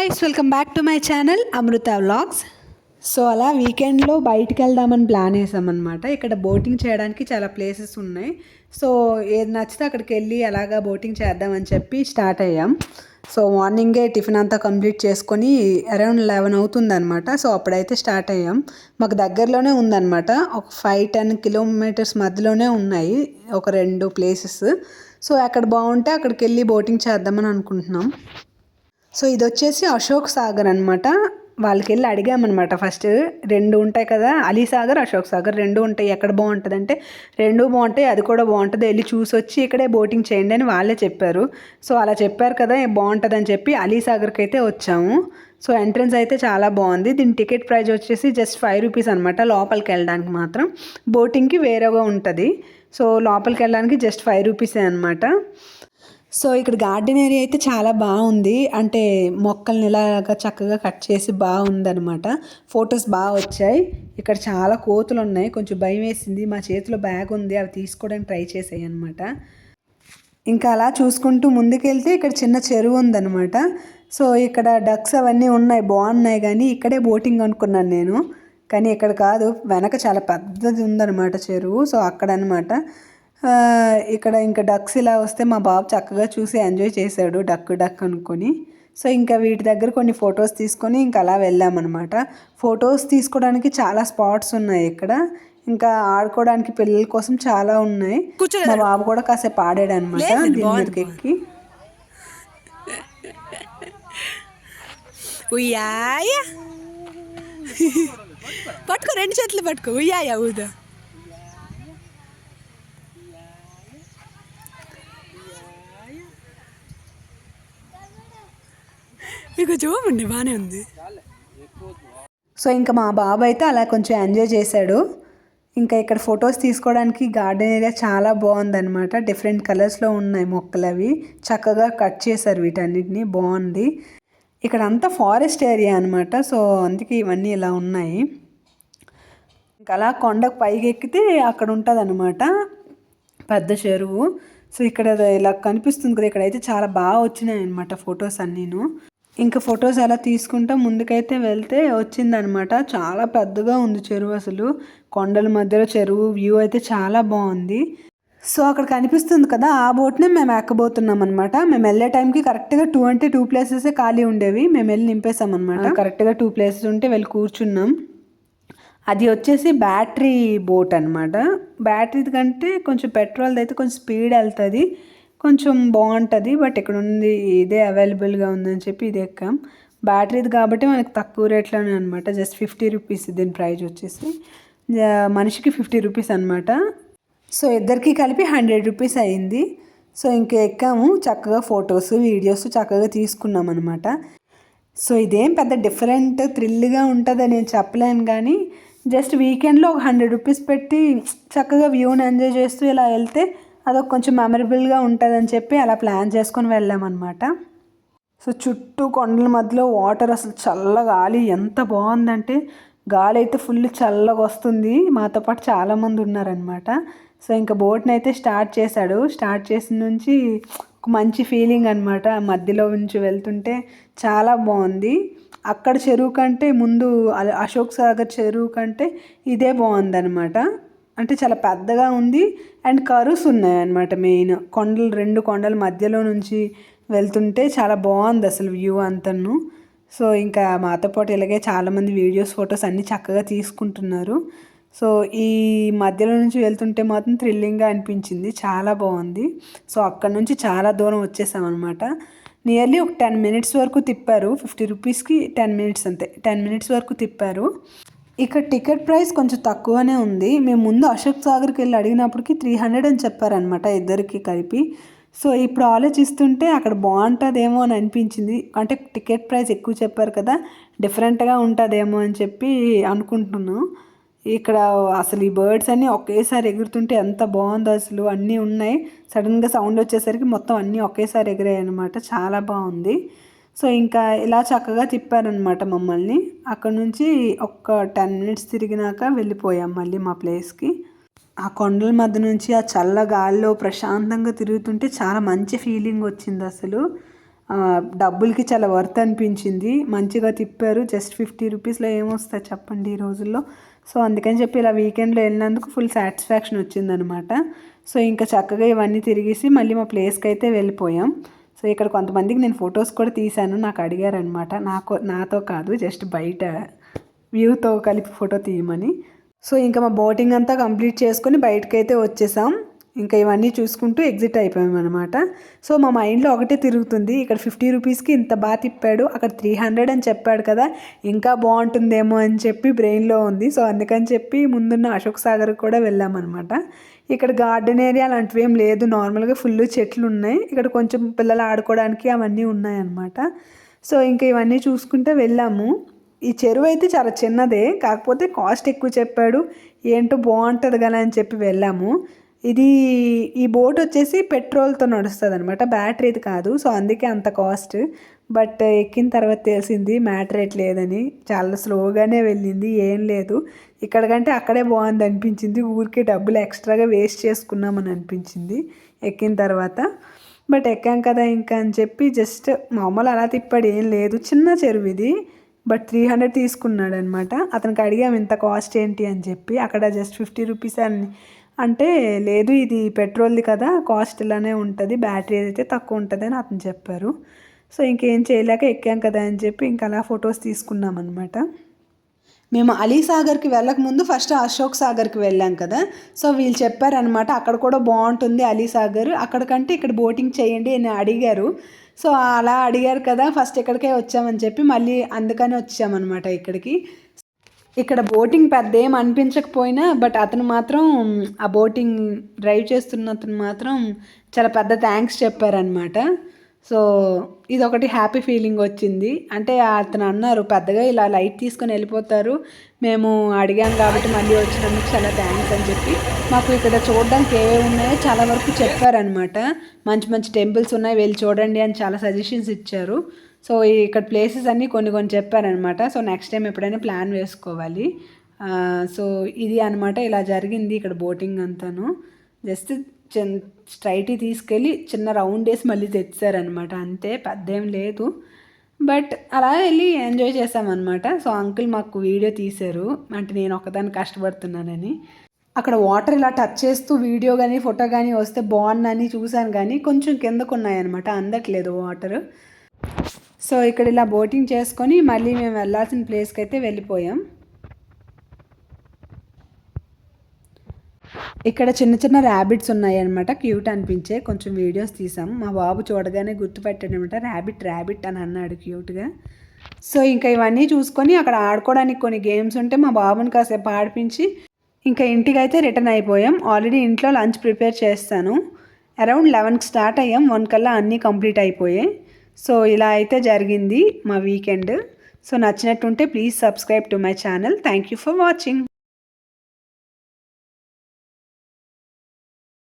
Guys, welcome back to my channel Amrutha vlogs. So అలా వీకెండ్లో బయటికి వెళ్దామని ప్లాన్ వేసామన్నమాట. ఇక్కడ బోటింగ్ చేయడానికి చాలా ప్లేసెస్ ఉన్నాయి. సో ఏది నచ్చితే అక్కడికి వెళ్ళి అలాగా బోటింగ్ చేద్దామని చెప్పి స్టార్ట్ అయ్యాం. సో మార్నింగే టిఫిన్ అంతా కంప్లీట్ చేసుకొని అరౌండ్ 11 అవుతుందన్నమాట. సో అప్పుడైతే స్టార్ట్ అయ్యాం. మాకు దగ్గరలోనే ఉందన్నమాట. ఒక 5-10 కిలోమీటర్స్ మధ్యలోనే ఉన్నాయి ఒక 2 ప్లేసెస్. సో అక్కడ బాగుంటే అక్కడికి వెళ్ళి బోటింగ్ చేద్దామని అనుకుంటున్నాం. సో ఇది వచ్చేసి అశోక్ సాగర్ అనమాట. వాళ్ళకి వెళ్ళి అడిగామన్నమాట. ఫస్ట్ 2 ఉంటాయి కదా, అలీ సాగర్, అశోక్ సాగర్ 2 ఉంటాయి. ఎక్కడ బాగుంటుంది అంటే 2 బాగుంటాయి, అది కూడా బాగుంటుంది, వెళ్ళి చూసి వచ్చి ఇక్కడే బోటింగ్ చేయండి అని వాళ్ళే చెప్పారు. సో అలా చెప్పారు కదా, బాగుంటుంది అని చెప్పి అలీ సాగర్కి అయితే వచ్చాము. సో ఎంట్రన్స్ అయితే చాలా బాగుంది. దీని టికెట్ ప్రైస్ వచ్చేసి జస్ట్ 5 రూపీస్ అనమాట. లోపలికి వెళ్ళడానికి మాత్రం, బోటింగ్కి వేరేగా ఉంటుంది. సో లోపలికి వెళ్ళడానికి జస్ట్ 5 రూపీసే అనమాట. సో ఇక్కడ గార్డెన్ ఏరియా అయితే చాలా బాగుంది. అంటే మొక్కల్ని ఇలాగా చక్కగా కట్ చేసి బాగుందనమాట. ఫొటోస్ బాగా వచ్చాయి. ఇక్కడ చాలా కోతులు ఉన్నాయి. కొంచెం భయం వేసింది. మా చేతిలో బ్యాగ్ ఉంది, అవి తీసుకోవడానికి ట్రై చేసాయి అనమాట. ఇంకా అలా చూసుకుంటూ ముందుకెళ్తే ఇక్కడ చిన్న చెరువు ఉందన్నమాట. సో ఇక్కడ డక్స్ అవన్నీ ఉన్నాయి, బాగున్నాయి. కానీ ఇక్కడే బోటింగ్ అనుకున్నాను నేను, కానీ ఇక్కడ కాదు, వెనక చాలా పెద్దది ఉందన్నమాట చెరువు. సో అక్కడ అనమాట. ఇక్కడ ఇంకా డక్స్ ఇలా వస్తే మా బాబు చక్కగా చూసి ఎంజాయ్ చేశాడు, డక్ అనుకొని. సో ఇంకా వీటి దగ్గర కొన్ని ఫొటోస్ తీసుకొని ఇంకా అలా వెళ్ళామన్నమాట. ఫొటోస్ తీసుకోవడానికి చాలా స్పాట్స్ ఉన్నాయి ఇక్కడ. ఇంకా ఆడుకోవడానికి పిల్లల కోసం చాలా ఉన్నాయి. మా బాబు కూడా కాసేపు ఆడాడు అనమాట దీని మీదకి ఎక్కి. పట్టుకో, 2 చేతులు పట్టుకో, ఉయ్యాయా ఊదా. మీకు చూపండి, బాగానే ఉంది. సో ఇంకా మా బాబు అయితే అలా కొంచెం ఎంజాయ్ చేశాడు. ఇంకా ఇక్కడ ఫొటోస్ తీసుకోవడానికి గార్డెన్ ఏరియా చాలా బాగుందన్నమాట. డిఫరెంట్ కలర్స్లో ఉన్నాయి మొక్కలు, అవి చక్కగా కట్ చేశారు వీటన్నిటిని, బాగుంది. ఇక్కడ అంతా ఫారెస్ట్ ఏరియా అనమాట. సో అందుకే ఇవన్నీ ఇలా ఉన్నాయి. ఇంకా అలా కొండకు పైకి ఎక్కితే అక్కడ ఉంటుంది అనమాట పెద్ద చెరువు. సో ఇక్కడ ఇలా కనిపిస్తుంది కదా, ఇక్కడైతే చాలా బాగా వచ్చినాయి అనమాట ఫొటోస్ అన్నీను. ఇంకా ఫొటోస్ అలా తీసుకుంటా ముందుకైతే వెళ్తే వచ్చిందనమాట. చాలా పెద్దగా ఉంది చెరువు, అసలు కొండల మధ్యలో చెరువు, వ్యూ అయితే చాలా బాగుంది. సో అక్కడ కనిపిస్తుంది కదా, ఆ బోట్నే మేము ఎక్కబోతున్నాం అనమాట. మేము వెళ్ళే టైంకి కరెక్ట్గా 2 ప్లేసెసే ఖాళీ ఉండేవి. మేము వెళ్ళి నింపేసాం అనమాట. కరెక్ట్గా 2 ప్లేసెస్ ఉంటే వెళ్ళి కూర్చున్నాం. అది వచ్చేసి బ్యాటరీ బోట్ అనమాట. బ్యాటరీది కంటే కొంచెం పెట్రోల్ది అయితే కొంచెం స్పీడ్ వెళ్తుంది, కొంచెం బాగుంటుంది. బట్ ఇక్కడ ఉంది, ఇదే అవైలబుల్గా ఉందని చెప్పి ఇది ఎక్కాం. బ్యాటరీది కాబట్టి మనకి తక్కువ రేట్లోనే అనమాట. జస్ట్ 50 రూపీస్ దీని ప్రైస్ వచ్చేసి. మనిషికి 50 రూపీస్ అనమాట. సో ఇద్దరికి కలిపి 100 రూపీస్ అయింది. సో ఇంకా ఎక్కాము, చక్కగా ఫొటోస్ వీడియోస్ చక్కగా తీసుకున్నాం అనమాట. సో ఇదేం పెద్ద డిఫరెంట్ థ్రిల్గా ఉంటుందని నేను చెప్పలేను, కానీ జస్ట్ వీకెండ్లో ఒక 100 రూపీస్ పెట్టి చక్కగా వ్యూని ఎంజాయ్ చేస్తూ ఇలా వెళ్తే అదొక కొంచెం మెమరబుల్గా ఉంటుందని చెప్పి అలా ప్లాన్ చేసుకొని వెళ్ళామన్నమాట. సో చుట్టూ కొండల మధ్యలో వాటర్, అసలు చల్ల గాలి ఎంత బాగుందంటే, గాలి అయితే ఫుల్ చల్లగా వస్తుంది. మాతో పాటు చాలామంది ఉన్నారనమాట. సో ఇంకా బోట్ని అయితే స్టార్ట్ చేశాడు. స్టార్ట్ చేసిన నుంచి ఒక మంచి ఫీలింగ్ అనమాట. మధ్యలో నుంచి వెళ్తుంటే చాలా బాగుంది. అక్కడ చెరువు కంటే ముందు అశోక్ సాగర్ చెరువు కంటే ఇదే బాగుందనమాట. అంటే చాలా పెద్దగా ఉంది అండ్ కరుస్ ఉన్నాయన్నమాట. మెయిన్ కొండలు, 2 కొండల మధ్యలో నుంచి వెళ్తుంటే చాలా బాగుంది అసలు వ్యూ అంతను. సో ఇంకా మాతో పాటు ఇలాగే చాలామంది వీడియోస్, ఫొటోస్ అన్నీ చక్కగా తీసుకుంటున్నారు. సో ఈ మధ్యలో నుంచి వెళ్తుంటే మాత్రం థ్రిల్లింగ్గా అనిపించింది, చాలా బాగుంది. సో అక్కడ నుంచి చాలా దూరం వచ్చేసామన్నమాట. నియర్లీ ఒక 10 మినిట్స్ వరకు తిప్పారు. 50 రూపీస్కి 10 మినిట్స్, అంతే 10 మినిట్స్ వరకు తిప్పారు. ఇక్కడ టికెట్ ప్రైస్ కొంచెం తక్కువనే ఉంది. మేము ముందు అశోక్ సాగర్కి వెళ్ళి అడిగినప్పటికి 300 అని చెప్పారనమాట ఇద్దరికి కలిపి. సో ఇప్పుడు ఆలోచిస్తుంటే అక్కడ బాగుంటుందేమో అని అనిపించింది. అంటే టికెట్ ప్రైస్ ఎక్కువ చెప్పారు కదా, డిఫరెంట్గా ఉంటుందేమో అని చెప్పి అనుకుంటున్నాను. ఇక్కడ అసలు ఈ బర్డ్స్ అన్నీ ఒకేసారి ఎగురుతుంటే ఎంత బాగుందో అసలు. అన్నీ ఉన్నాయి, సడన్గా సౌండ్ వచ్చేసరికి మొత్తం అన్నీ ఒకేసారి ఎగిరాయి అనమాట. చాలా బాగుంది. సో ఇంకా ఇలా చక్కగా తిప్పారనమాట మమ్మల్ని. అక్కడ నుంచి ఒక 10 మినిట్స్ తిరిగినాక వెళ్ళిపోయాం మళ్ళీ మా ప్లేస్కి. ఆ కొండల మధ్య నుంచి ఆ చల్ల గాల్లో ప్రశాంతంగా తిరుగుతుంటే చాలా మంచి ఫీలింగ్ వచ్చింది అసలు. డబ్బులకి చాలా వర్త్ అనిపించింది. మంచిగా తిప్పారు. జస్ట్ 50 రూపీస్లో ఏమొస్తాయి చెప్పండి ఈ రోజుల్లో. సో అందుకని చెప్పి ఇలా వీకెండ్లో వెళ్ళినందుకు ఫుల్ సాటిస్ఫాక్షన్ వచ్చిందనమాట. సో ఇంకా చక్కగా ఇవన్నీ తిరిగేసి మళ్ళీ మా ప్లేస్కి అయితే వెళ్ళిపోయాం. సో ఇక్కడ కొంతమందికి నేను ఫొటోస్ కూడా తీశాను. నాకు అడిగారనమాట, నాతో కాదు, జస్ట్ బయట వ్యూతో కలిపి ఫోటో తీయమని. సో ఇంకా మా బోటింగ్ అంతా కంప్లీట్ చేసుకొని బయటకైతే వచ్చేసాం. ఇంకా ఇవన్నీ చూసుకుంటూ ఎగ్జిట్ అయిపోయాం అనమాట. సో మా మైండ్లో ఒకటే తిరుగుతుంది, ఇక్కడ 50 రూపీస్కి ఇంత బాగా తిప్పాడు, అక్కడ 300 అని చెప్పాడు కదా, ఇంకా బాగుంటుందేమో అని చెప్పి బ్రెయిన్లో ఉంది. సో అందుకని చెప్పి ముందున్న అశోక్ సాగర్ కూడా వెళ్ళామన్నమాట. ఇక్కడ గార్డెన్ ఏరియా అలాంటివి ఏం లేదు, నార్మల్గా ఫుల్ చెట్లు ఉన్నాయి. ఇక్కడ కొంచెం పిల్లలు ఆడుకోవడానికి అవన్నీ ఉన్నాయన్నమాట. సో ఇంకా ఇవన్నీ చూసుకుంటే వెళ్ళాము. ఈ చెరువు అయితే చాలా చిన్నదే, కాకపోతే కాస్ట్ ఎక్కువ చెప్పాడు. ఏంటో బాగుంటుంది కదా అని చెప్పి వెళ్ళాము. ఈ బోట్ వచ్చేసి పెట్రోల్తో నడుస్తుంది అనమాట, బ్యాటరీది కాదు. సో అందుకే అంత కాస్ట్. బట్ ఎక్కిన తర్వాత తెలిసింది మ్యాటర్ లేదని. చాలా స్లోగానే వెళ్ళింది, ఏం లేదు. ఇక్కడ కంటే అక్కడే బాగుంది అనిపించింది. ఊరికే డబ్బులు ఎక్స్ట్రాగా వేస్ట్ చేసుకున్నామని అనిపించింది ఎక్కిన తర్వాత. బట్ ఎక్కాం కదా ఇంకా అని చెప్పి జస్ట్ మామూలు అలా తిప్పాడు, ఏం లేదు. చిన్న చెరువు ఇది, బట్ 300 తీసుకున్నాడు అనమాట. అతనికి అడిగాము ఇంత కాస్ట్ ఏంటి అని చెప్పి. అక్కడ జస్ట్ 50 రూపీస్ అని అంటే, లేదు ఇది పెట్రోల్ది కదా, కాస్ట్ ఇలానే ఉంటుంది, బ్యాటరీ అయితే తక్కువ ఉంటుంది అని అతను చెప్పారు. సో ఇంకేం చేయలేక ఎక్కాం కదా అని చెప్పి ఇంకా అలా ఫొటోస్ తీసుకున్నాం అనమాట. మేము అలీసాగర్కి వెళ్ళకముందు ఫస్ట్ అశోక్ సాగర్కి వెళ్ళాం కదా. సో వీళ్ళు చెప్పారనమాట, అక్కడ కూడా బాగుంటుంది అలీసాగర్, అక్కడికంటే ఇక్కడ బోటింగ్ చేయండి అని అడిగారు. సో అలా అడిగారు కదా, ఫస్ట్ ఇక్కడికే వచ్చామని చెప్పి మళ్ళీ అందుకని వచ్చామన్నమాట ఇక్కడికి. ఇక్కడ బోటింగ్ పెద్ద ఏం అనిపించకపోయినా, బట్ అతను మాత్రం ఆ బోటింగ్ డ్రైవ్ చేస్తున్న అతను మాత్రం చాలా పెద్ద థ్యాంక్స్ చెప్పారనమాట. సో ఇదొకటి హ్యాపీ ఫీలింగ్ వచ్చింది. అంటే అతను అన్నారు, పెద్దగా ఇలా లైట్ తీసుకొని వెళ్ళిపోతారు, మేము అడిగాం కాబట్టి మళ్ళీ వచ్చినందుకు చాలా థ్యాంక్స్ అని చెప్పి మాకు ఇక్కడ చూడడానికి ఏవేవి ఉన్నాయో చాలా వరకు చెప్పారనమాట. మంచి మంచి టెంపుల్స్ ఉన్నాయి, వెళ్ళి చూడండి అని చాలా సజెషన్స్ ఇచ్చారు. సో ఇక్కడ ప్లేసెస్ అన్నీ కొన్ని చెప్పారనమాట. సో నెక్స్ట్ టైం ఎప్పుడైనా ప్లాన్ వేసుకోవాలి. సో ఇది అనమాట, ఇలా జరిగింది ఇక్కడ బోటింగ్ అంతాను. జస్ట్ స్ట్రైట్ తీసుకెళ్ళి చిన్న రౌండ్ వేసి మళ్ళీ తెచ్చారనమాట, అంతే, పెద్ద ఏం లేదు. బట్ అలా వెళ్ళి ఎంజాయ్ చేసామన్నమాట. సో అంకుల్ మాకు వీడియో తీశారు, అంటే నేను ఒకదాన్ని కష్టపడుతున్నానని. అక్కడ వాటర్ ఇలా టచ్ చేస్తూ వీడియో కానీ ఫోటో కానీ వస్తే బాగుందని చూశాను, కానీ కొంచెం కిందకు ఉన్నాయన్నమాట, అందట్లేదు వాటర్. సో ఇక్కడ ఇలా బోటింగ్ చేసుకొని మళ్ళీ మేము వెళ్ళాల్సిన ప్లేస్కి అయితే వెళ్ళిపోయాం. ఇక్కడ చిన్న చిన్న ర్యాబిట్స్ ఉన్నాయన్నమాట, క్యూట్ అనిపించే, కొంచెం వీడియోస్ తీసాం. మా బాబు చూడగానే గుర్తుపెట్టాడనమాట, ర్యాబిట్ అని అన్నాడు క్యూట్గా. సో ఇంకా ఇవన్నీ చూసుకొని అక్కడ ఆడుకోవడానికి కొన్ని గేమ్స్ ఉంటే మా బాబుని కాసేపు ఆడిపించి ఇంకా ఇంటికి అయితే రిటర్న్ అయిపోయాం. ఆల్రెడీ ఇంట్లో లంచ్ ప్రిపేర్ చేస్తాను. అరౌండ్ 11కి స్టార్ట్ అయ్యాం, 1 కల్లా అన్నీ కంప్లీట్ అయిపోయాయి. సో ఇలా అయితే జరిగింది మా వీకెండ్. సో నచ్చినట్టుంటే please subscribe to my channel. Thank you for watching.